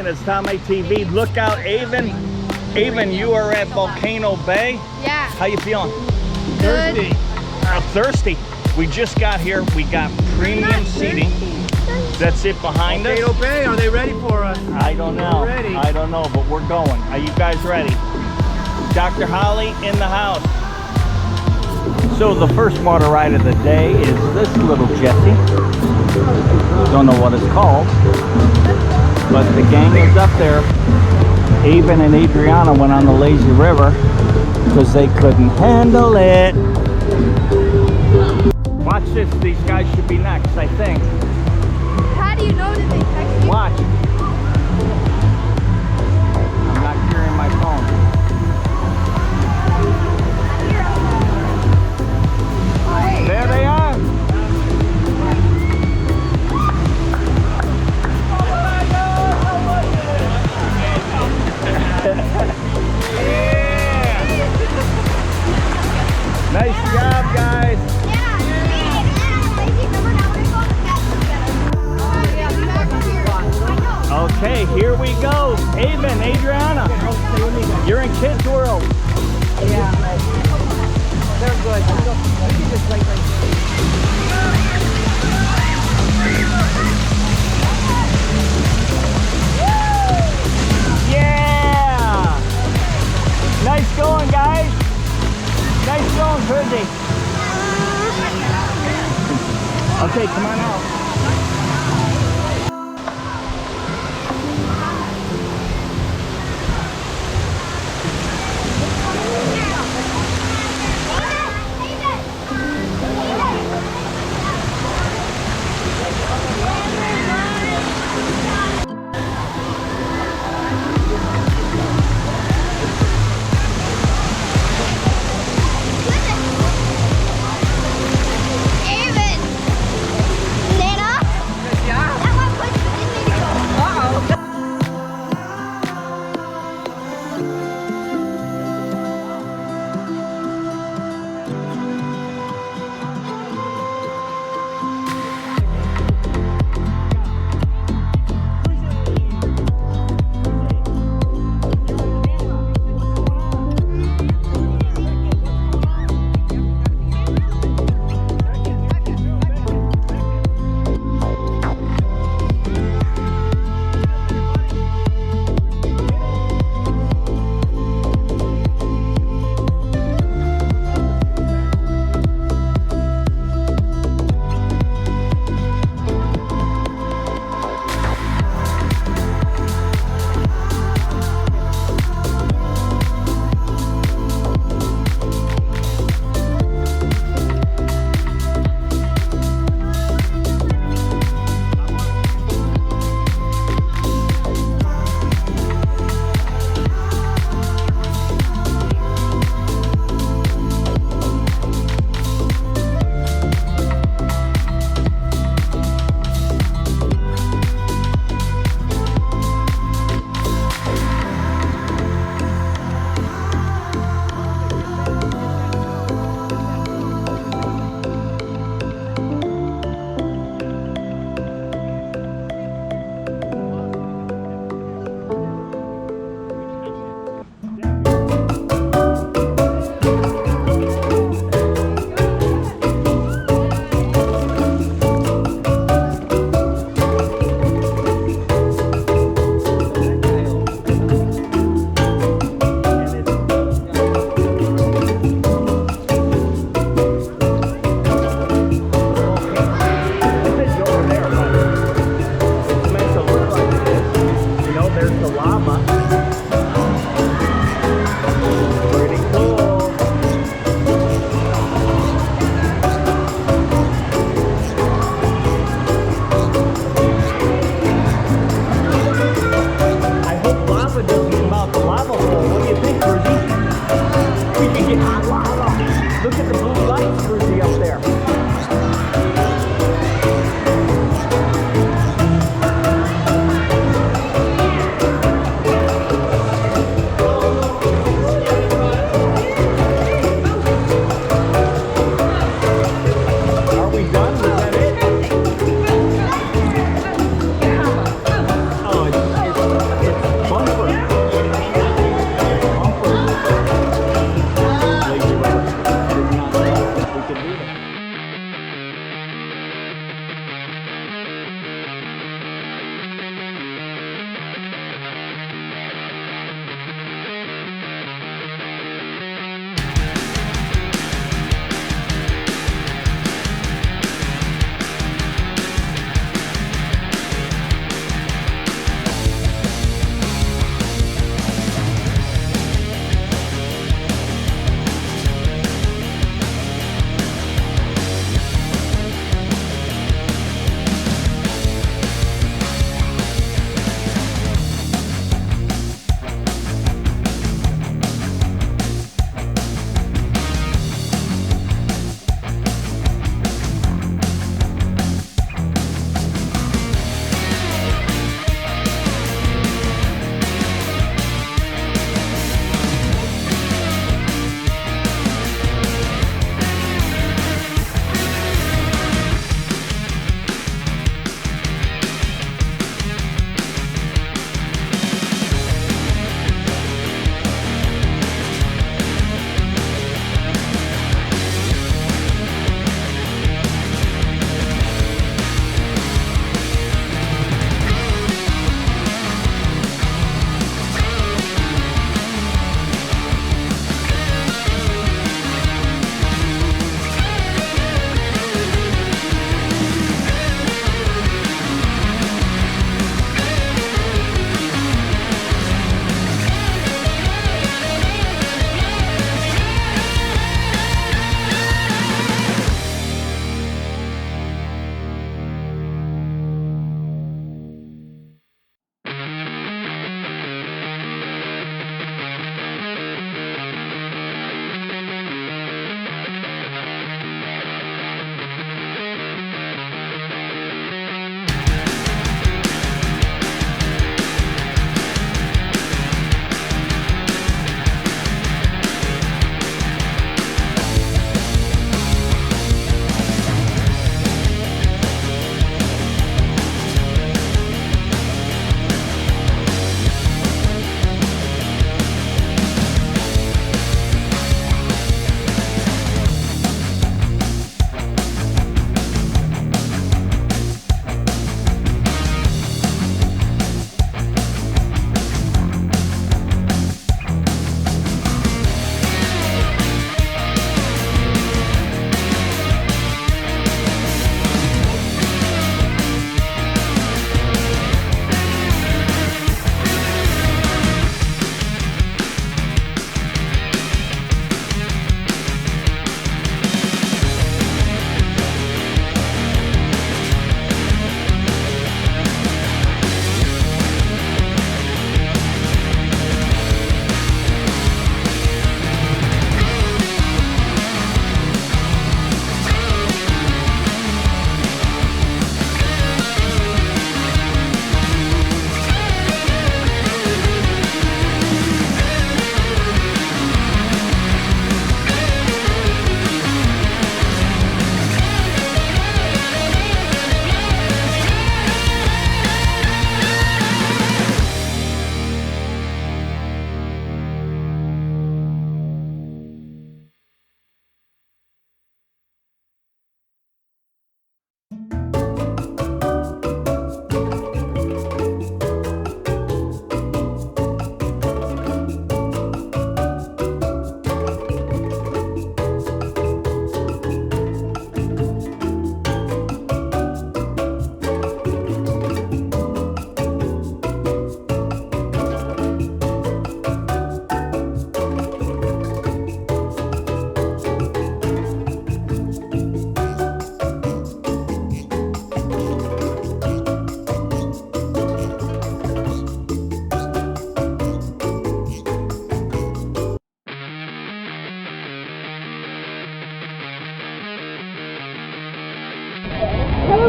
and it's Tom ATV. Look out, Avon. Avon, you are at Volcano Bay. Yeah. How you feeling? Good. Thirsty. We just got here. We got premium seating. That's it behind us. Volcano Bay, are they ready for us? I don't know. We're ready. I don't know, but we're going. Are you guys ready? Dr. Holly in the house. So the first water ride of the day is this little jetty. Don't know what it's called, but the gang is up there. Avon and Adriana went on the lazy river because they couldn't handle it. Watch this. These guys should be next, I think. How do you know that they text you? Watch. I'm not carrying my phone. There they are. Nice job, guys. Okay, here we go. Avon, Adriana, you're in Kids World. Yeah, they're good. You can just wait right Yeah! Nice going, guys. Nice going, Frizzy. Okay, come on out.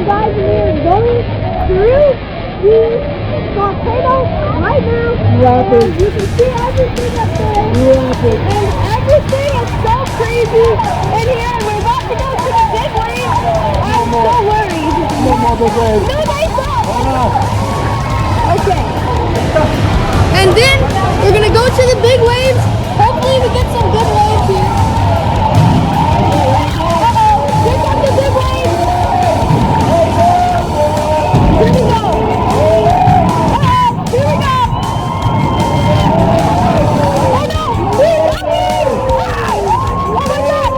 guys, we are going through the volcano right now. And you can see everything up there. And everything is so crazy in here. We're about to go to the big waves. I'm so worried. No more big waves. No, they stop. Oh no. Okay. And then we're gonna go to the big waves. Hopefully we get some good waves here. Uh-oh, here comes the big waves. Here we go. Uh-oh, here we go. Oh no, we're coming. Oh my God.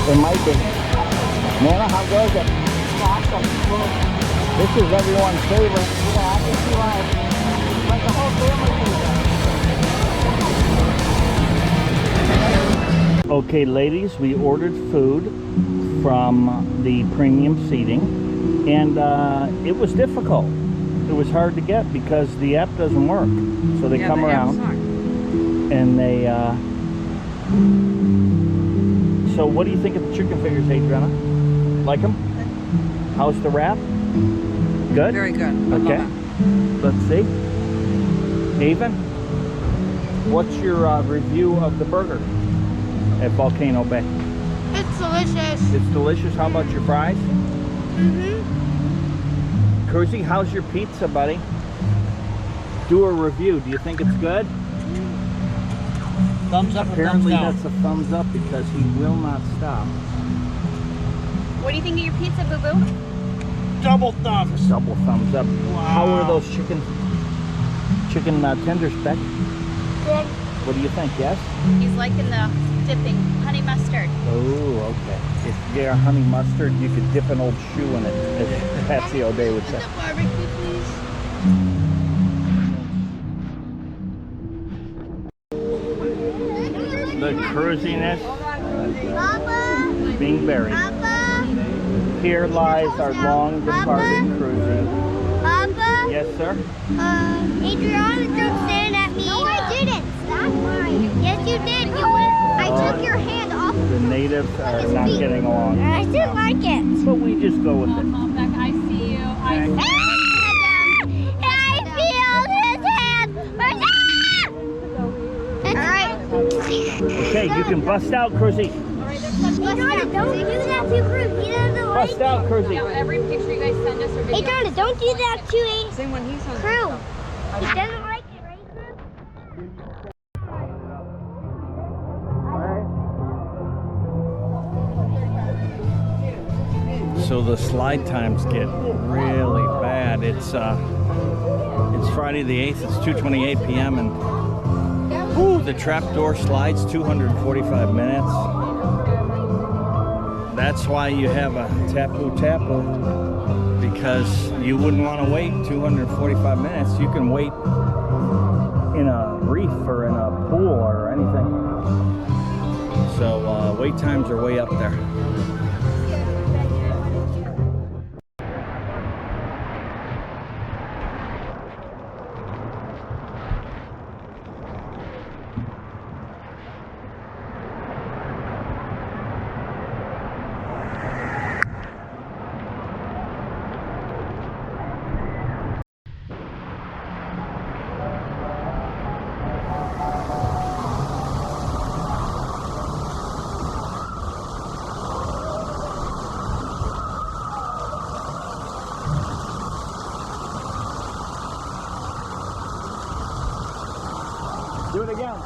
It might be. Nana, how goes it? Awesome. This is everyone's favorite. Yeah, I think you're right. Like the whole family. Okay, ladies, we ordered food from the premium seating, and it was difficult. It was hard to get because the app doesn't work. So they come around and they. So what do you think of the chicken fingers, Adriana? Like them? How's the wrap? Good? Very good. I Okay. love Let's see. Haven, what's your review of the burger at Volcano Bay? It's delicious. It's delicious. How about your fries? Mm-hmm. Cruzy, how's your pizza, buddy? Do a review. Do you think it's good? Thumbs up or Apparently thumbs down? that's a thumbs up because he will not stop. What do you think of your pizza, Boo Boo? Double thumbs. Double thumbs up. How are Wow. those chicken tenders, Beck? Good. What do you think? Yes? He's liking the dipping honey mustard. Oh, okay. If you're honey mustard, you could dip an old shoe in it, as Patsy O'Day would say. The barbecue, please. The cruisiness Papa, being buried. Papa, Here lies our long departed cruising. Papa. Yes, sir? Adriana threw sand at me. No, I didn't. That's mine. Yes, you did. I took your hand off. The natives are not getting along. I didn't like it. But we just go with it. Beck, I see you. I feel his hand. All right. Okay, you can bust out, Cruzy. Adriana, don't do that to Cruz. He doesn't like Bust out, Cruzy. Every picture you guys send us or it. video. Adriana, don't do that to a Same when he's on. crew. He doesn't like it, right, Cruz? So the slide times get really bad. It's Friday the 8th. It's 2:28 p.m. and whew, the trapdoor slides 245 minutes. That's why you have a tapu because you wouldn't want to wait 245 minutes. You can wait in a reef or in a pool or anything. So wait times are way up there. Do it again.